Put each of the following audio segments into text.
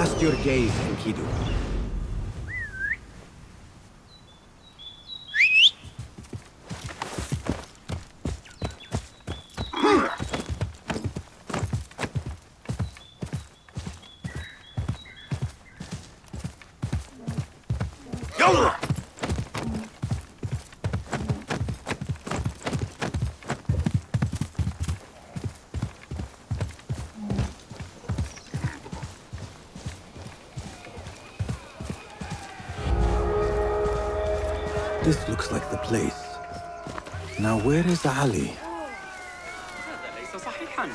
Cast your gaze, Enkidu. This looks like the place. Now where is Ali? هذا ليس صحيحاً.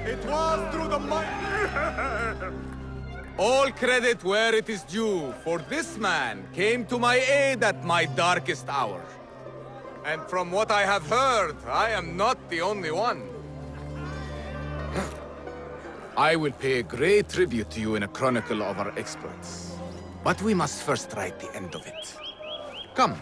It was through the might. All credit where it is due, for this man came to my aid at my darkest hour. And from what I have heard, I am not the only one. I will pay a great tribute to you in a chronicle of our exploits. But we must first write the end of it. Come.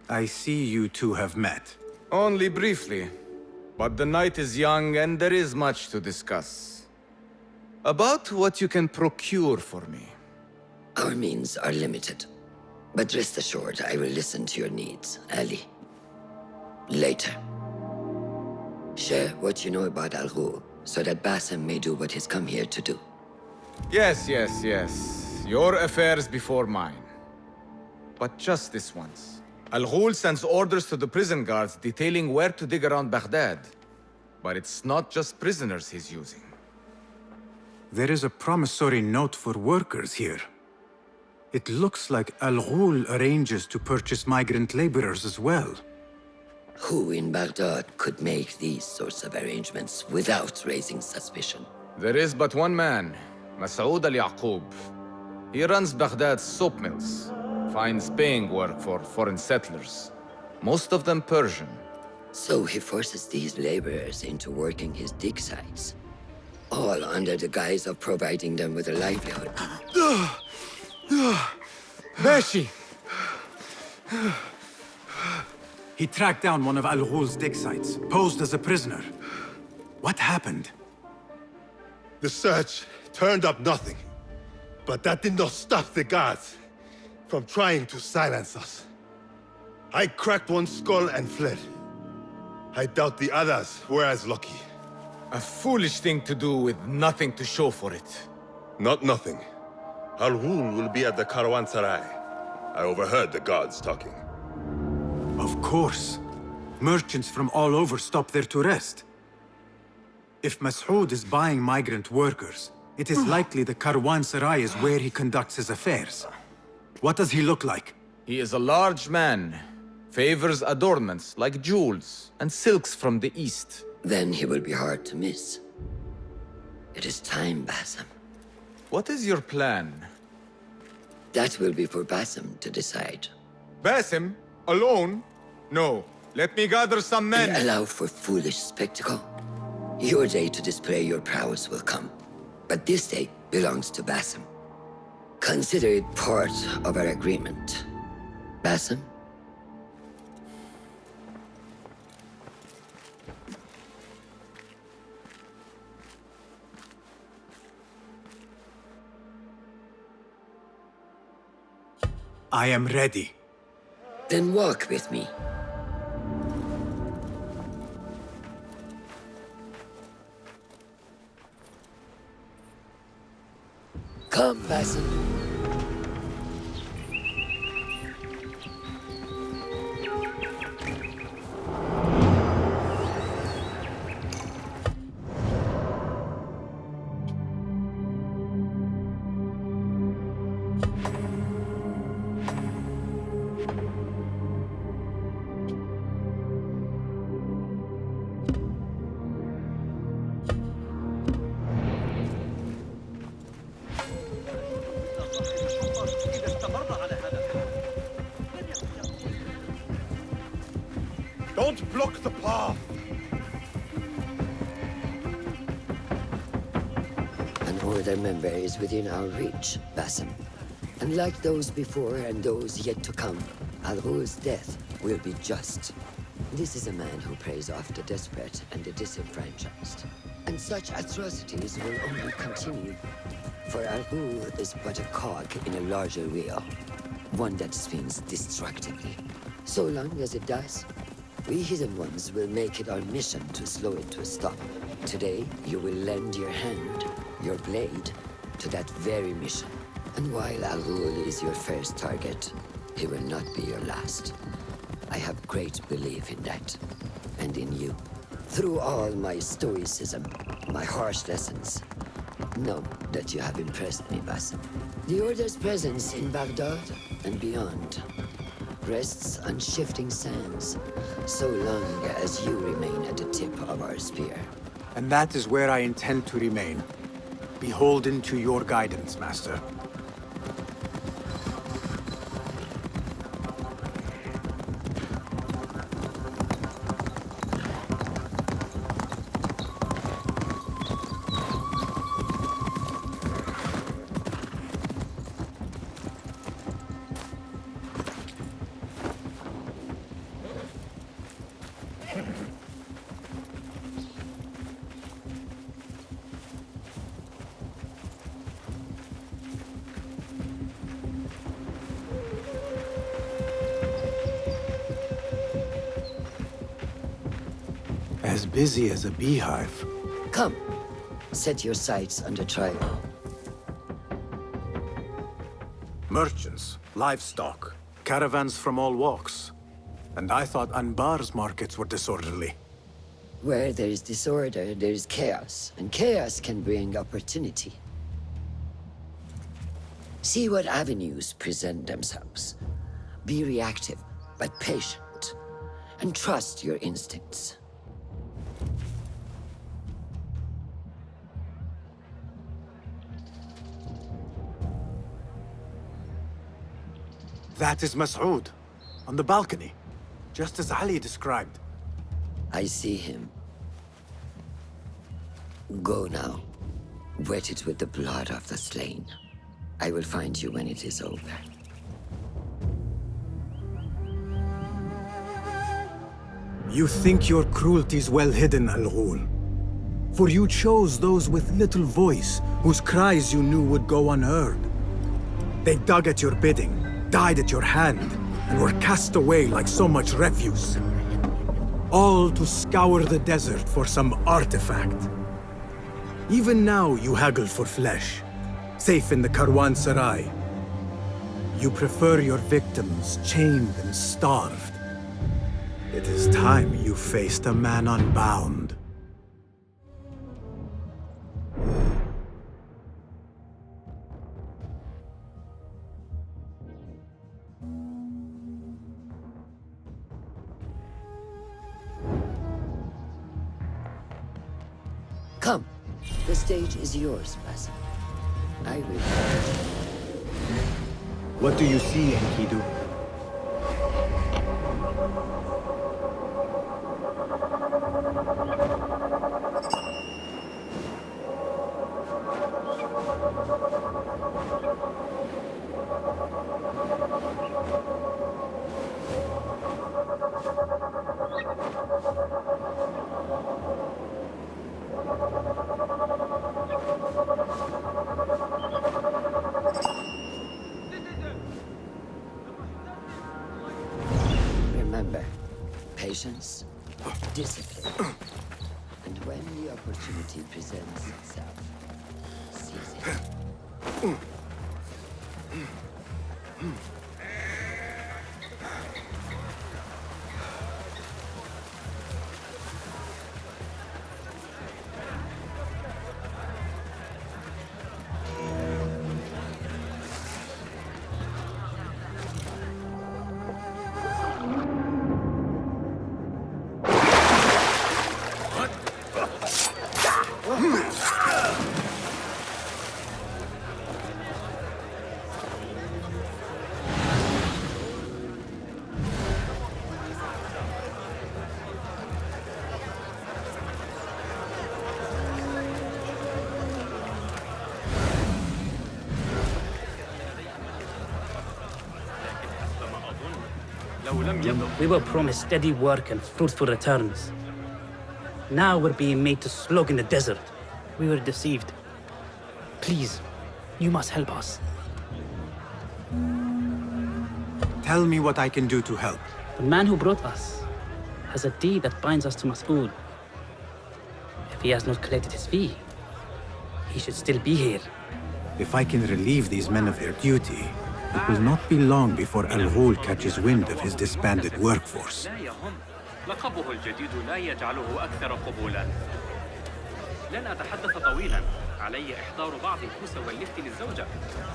I see you two have met. Only briefly. But the night is young and there is much to discuss. About what you can procure for me. Our means are limited. But rest assured, I will listen to your needs, Ali. Later. Share what you know about Al Ghul, so that Basim may do what he's come here to do. Yes. Your affairs before mine. But just this once. Al Ghul sends orders to the prison guards detailing where to dig around Baghdad. But it's not just prisoners he's using. There is a promissory note for workers here. It looks like Al Ghul arranges to purchase migrant laborers as well. Who in Baghdad could make these sorts of arrangements without raising suspicion? There is but one man, Masoud al-Yaqub. He runs Baghdad's soap mills, finds paying work for foreign settlers, most of them Persian. So he forces these laborers into working his dig sites, all under the guise of providing them with a livelihood. Bashi! He tracked down one of Al Ghul's dig sites, posed as a prisoner. What happened? The search turned up nothing. But that did not stop the guards from trying to silence us. I cracked one skull and fled. I doubt the others were as lucky. A foolish thing to do with nothing to show for it. Not nothing. Al Ghul will be at the Caravanserai. I overheard the guards talking. Of course. Merchants from all over stop there to rest. If Masoud is buying migrant workers, it is likely the Caravanserai is where he conducts his affairs. What does he look like? He is a large man, favors adornments like jewels and silks from the east. Then he will be hard to miss. It is time, Basim. What is your plan? That will be for Basim to decide. Basim? Alone? No. Let me gather some men. Allow for foolish spectacle. Your day to display your prowess will come. But this day belongs to Basim. Consider it part of our agreement. Basim? I am ready. Then walk with me. Come, Basim. إذا استمر على هذا الحال Don't block the path! An Order member is within our reach, Basim. And like those before and those yet to come, Al-Ghul's death will be just. This is a man who preys off the desperate and the disenfranchised. And such atrocities will only continue. For Al-Ghul is but a cog in a larger wheel, one that spins destructively. So long as it does, we Hidden Ones will make it our mission to slow it to a stop. Today, you will lend your hand, your blade, to that very mission. And while Al-Ghul is your first target, he will not be your last. I have great belief in that, and in you. Through all my stoicism, my harsh lessons, know that you have impressed me, Basim. The Order's presence in Baghdad and beyond rests on shifting sands, so long as you remain at the tip of our spear. And that is where I intend to remain. Beholden to your guidance, Master. As busy as a beehive. Come, set your sights under trial. Merchants, livestock, caravans from all walks. And I thought Anbar's markets were disorderly. Where there is disorder, there is chaos, and chaos can bring opportunity. See what avenues present themselves. Be reactive, but patient, and trust your instincts. That is Mas'ud, on the balcony, just as Ali described. I see him. Go now. Wet it with the blood of the slain. I will find you when it is over. You think your cruelties well hidden, Al-Ghul. For you chose those with little voice, whose cries you knew would go unheard. They dug at your bidding, died at your hand, and were cast away like so much refuse. All to scour the desert for some artifact. Even now you haggle for flesh, safe in the Karwansarai. You prefer your victims chained and starved. It is time you faced a man unbound. Come. The stage is yours, Basim. I will. What do you see, Enkidu? Remember, patience, discipline, and when the opportunity presents itself, seize it. We were promised steady work and fruitful returns. Now we're being made to slog in the desert. We were deceived. Please, you must help us. Tell me what I can do to help. The man who brought us has a deed that binds us to Mas'ud. If he has not collected his fee, he should still be here. If I can relieve these men of their duty, it will not be long before Al-Ghul catches wind of his disbanded workforce. لا يهم. لقبه الجديد لا يجعله أكثر قبولاً. لن أتحدث طويلاً. علي إحضار بعض الكوس واللفت للزوجة.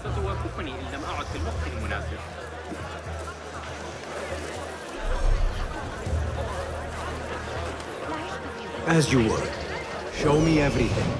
ستوافقني إن لم أعد في الوقت المناسب. As you were. Show me everything.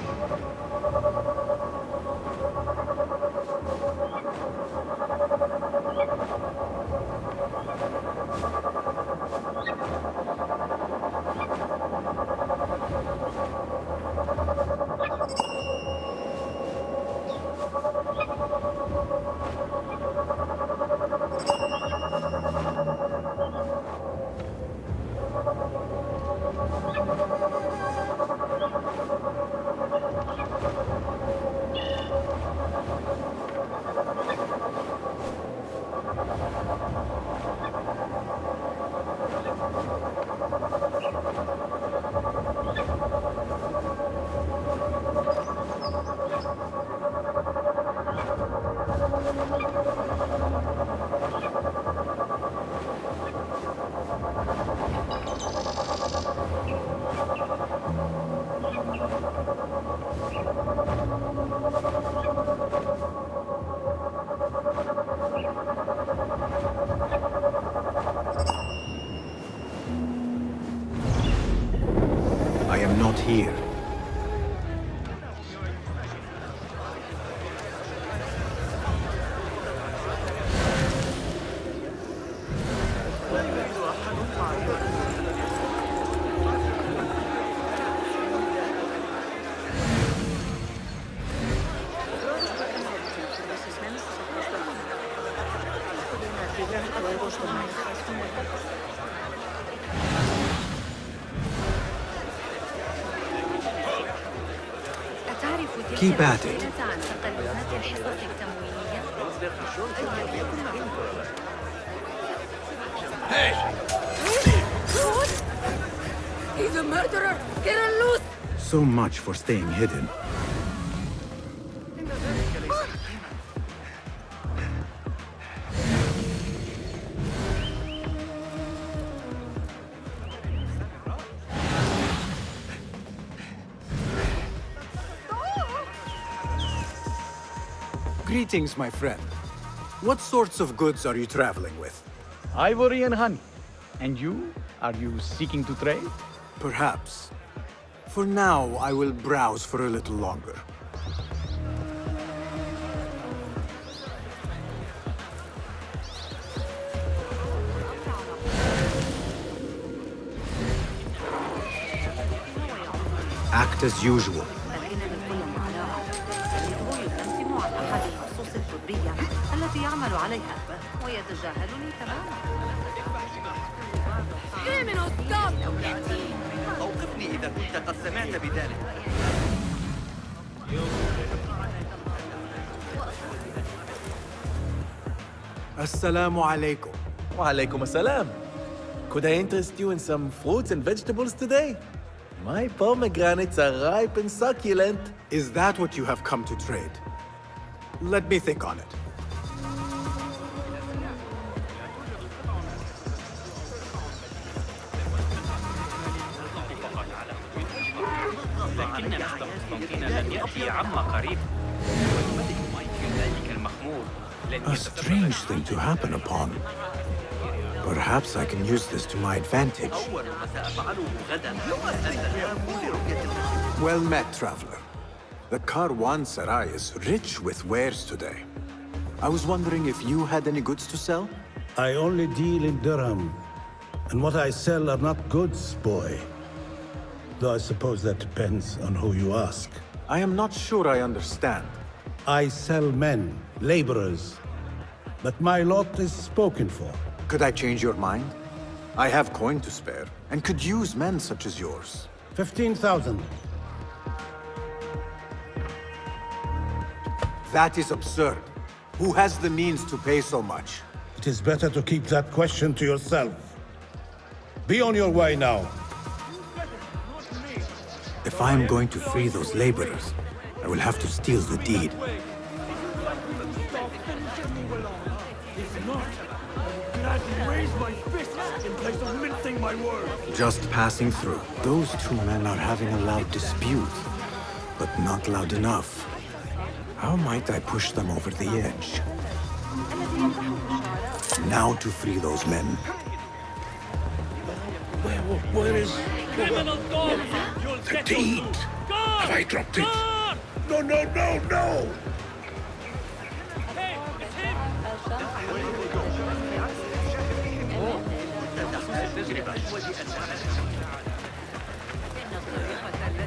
I am not here. Keep at it. He's a murderer! Get him loose! So much for staying hidden. Greetings, my friend. What sorts of goods are you traveling with? Ivory and honey. And you? Are you seeking to trade? Perhaps. For now, I will browse for a little longer. Act as usual. التي يعمل عليها ويتجاهلني تماما. أوقفني إذا كنت قد سمعت بذلك. Assalamu alaikum. Walaikum assalam. Could I interest you in some fruits and vegetables today? My pomegranates are ripe and succulent. Is that what you have come to trade? Let me think on it. لكن مستر قسطنطين لم يأتي عما قريب. والملك مايكل ذلك المخمور A strange thing to happen upon. Perhaps I can use this to my advantage. أول ما سأفعله غدا. Well met, traveler. The Karwansarai is rich with wares today. I was wondering if you had any goods to sell? I only deal in dirham, and what I sell are not goods, boy. Though I suppose that depends on who you ask. I am not sure I understand. I sell men, laborers. But my lot is spoken for. Could I change your mind? I have coin to spare, and could use men such as yours. 15,000. That is absurd. Who has the means to pay so much? It is better to keep that question to yourself. Be on your way now. If I am going to free those laborers, I will have to steal the deed. Just passing through. Those two men are having a loud dispute, but not loud enough. How might I push them over the edge? Now to free those men. Where is... Criminal dogs! The deed! Have I dropped it? No, no, no, no! Hey, it's him!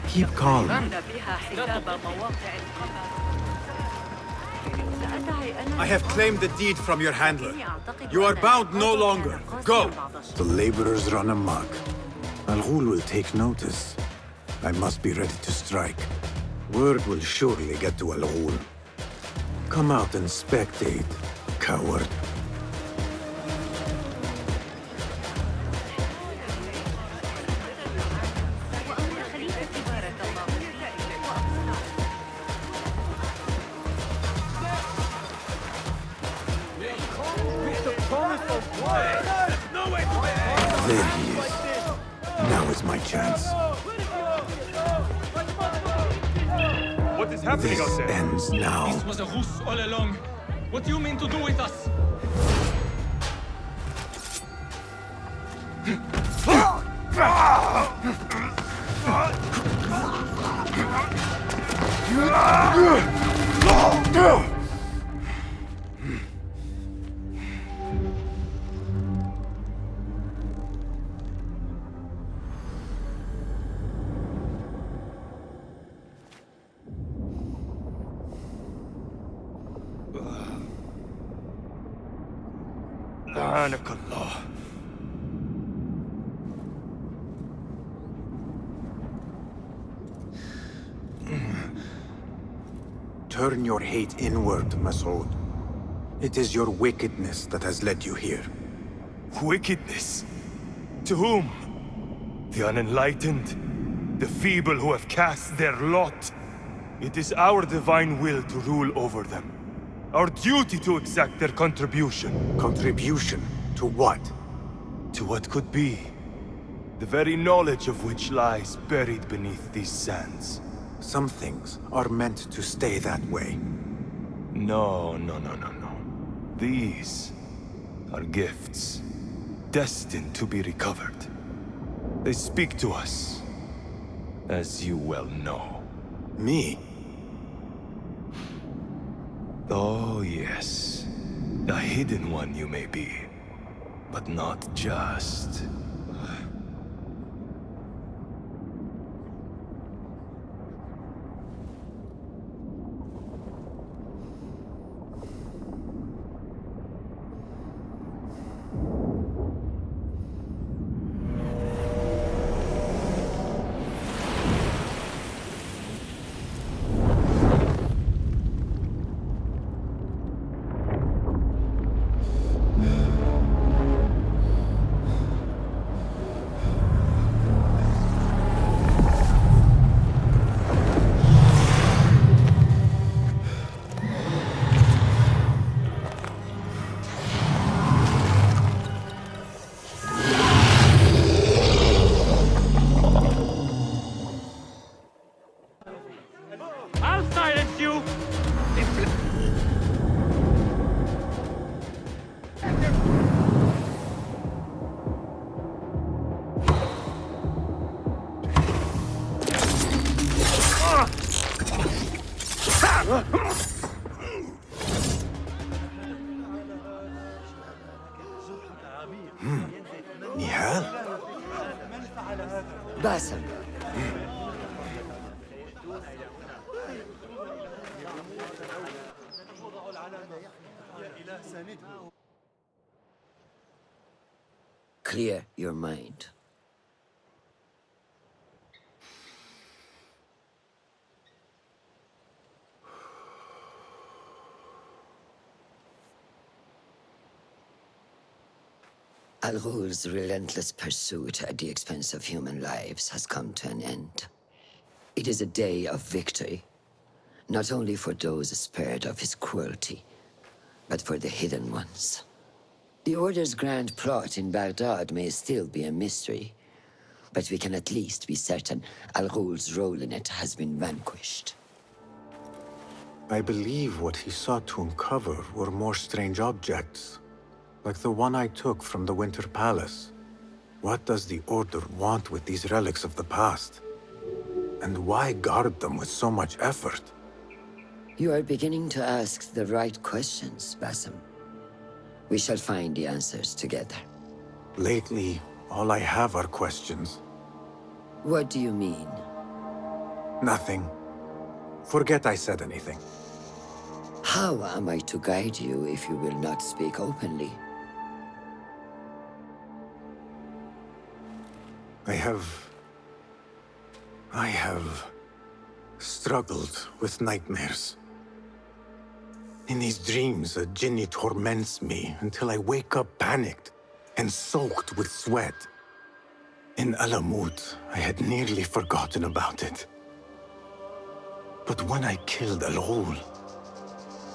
Keep calm. I have claimed the deed from your handler. You are bound no longer. Go! The laborers run amok. Al Ghul will take notice. I must be ready to strike. Word will surely get to Al Ghul. Come out and spectate, coward. There he is. Now is my chance. What is happening out This there? ends now. This was a ruse all along. What do you mean to do with us? لعنك الله. Turn your hate inward, Masood. It is your wickedness that has led you here. Wickedness? To whom? The unenlightened? The feeble who have cast their lot? It is our divine will to rule over them. Our duty to exact their contribution. Contribution? To what? To what could be. The very knowledge of which lies buried beneath these sands. Some things are meant to stay that way. No, no, no, no, no. These are gifts, destined to be recovered. They speak to us, as you well know. Me? Oh, yes. The hidden one you may be, but not just. Nihal? Basim. Clear your mind. Al Ghul's relentless pursuit at the expense of human lives has come to an end. It is a day of victory, not only for those spared of his cruelty, but for the hidden ones. The Order's grand plot in Baghdad may still be a mystery, but we can at least be certain Al Ghul's role in it has been vanquished. I believe what he sought to uncover were more strange objects, like the one I took from the Winter Palace. What does the Order want with these relics of the past? And why guard them with so much effort? You are beginning to ask the right questions, Basim. We shall find the answers together. Lately, all I have are questions. What do you mean? Nothing. Forget I said anything. How am I to guide you if you will not speak openly? I have struggled with nightmares. In these dreams, a jinni torments me until I wake up panicked and soaked with sweat. In Alamut, I had nearly forgotten about it. But when I killed Al Ghul,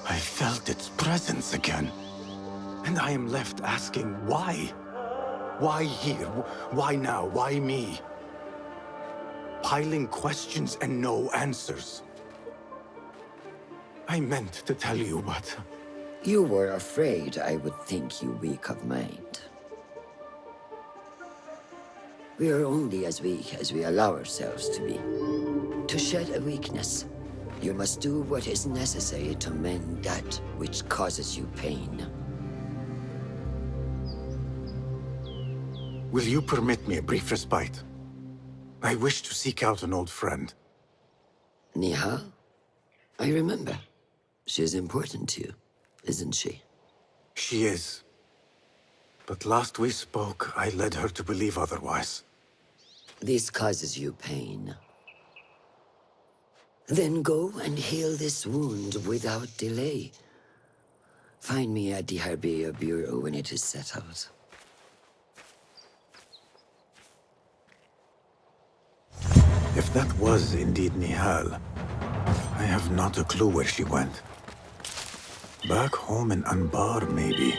I felt its presence again. And I am left asking why? Why here? Why now? Why me? Piling questions and no answers. I meant to tell you, but... You were afraid I would think you weak of mind. We are only as weak as we allow ourselves to be. To shed a weakness, you must do what is necessary to mend that which causes you pain. Will you permit me a brief respite? I wish to seek out an old friend. Nihal? I remember. She is important to you, isn't she? She is. But last we spoke, I led her to believe otherwise. This causes you pain. Then go and heal this wound without delay. Find me at the Harbiya Bureau when it is settled. If that was indeed Nihal, I have not a clue where she went. Back home in Anbar, maybe.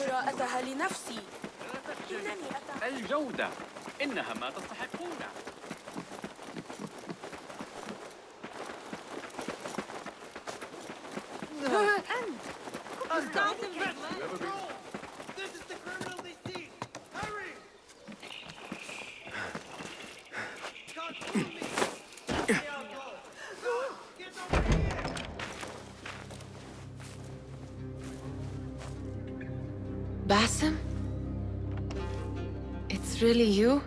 قراءتها لنفسي. الجودة إنها ما تستحقونه. Basim? It's really you?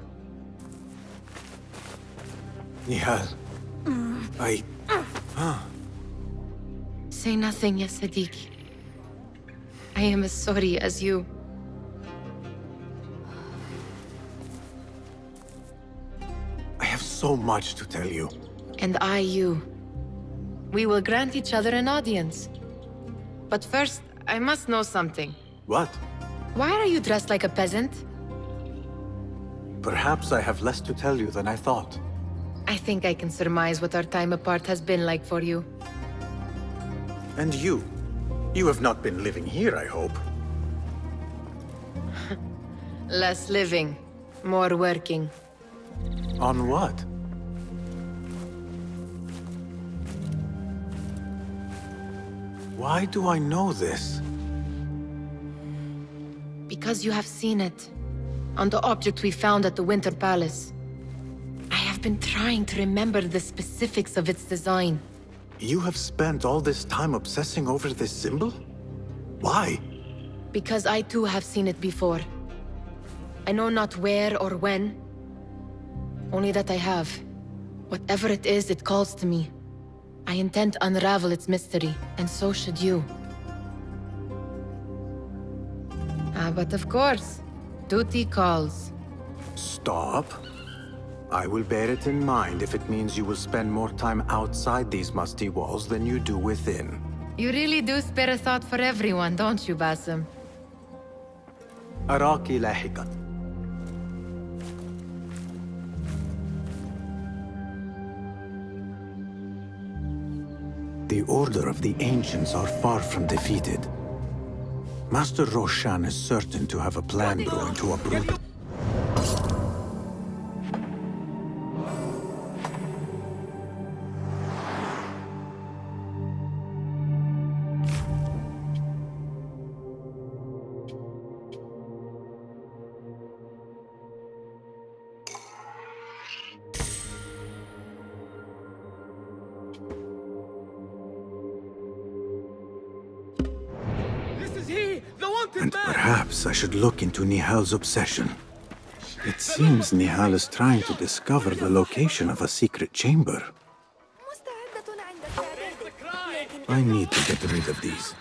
Nihal. Say nothing, ya Sadiq. I am as sorry as you. I have so much to tell you. And I you. We will grant each other an audience. But first, I must know something. What? Why are you dressed like a peasant? Perhaps I have less to tell you than I thought. I think I can surmise what our time apart has been like for you. And you? You have not been living here, I hope. Less living, more working. On what? Why do I know this? Because you have seen it. On the object we found at the Winter Palace. I have been trying to remember the specifics of its design. You have spent all this time obsessing over this symbol? Why? Because I too have seen it before. I know not where or when. Only that I have. Whatever it is, it calls to me. I intend to unravel its mystery, and so should you. But of course, duty calls. Stop. I will bear it in mind if it means you will spend more time outside these musty walls than you do within. You really do spare a thought for everyone, don't you, Basim? أراك لاحقاً. The Order of the Ancients are far from defeated. Master Roshan is certain to have a plan brewing to uproot. And perhaps I should look into Nihal's obsession. It seems Nihal is trying to discover the location of a secret chamber. I need to get rid of these.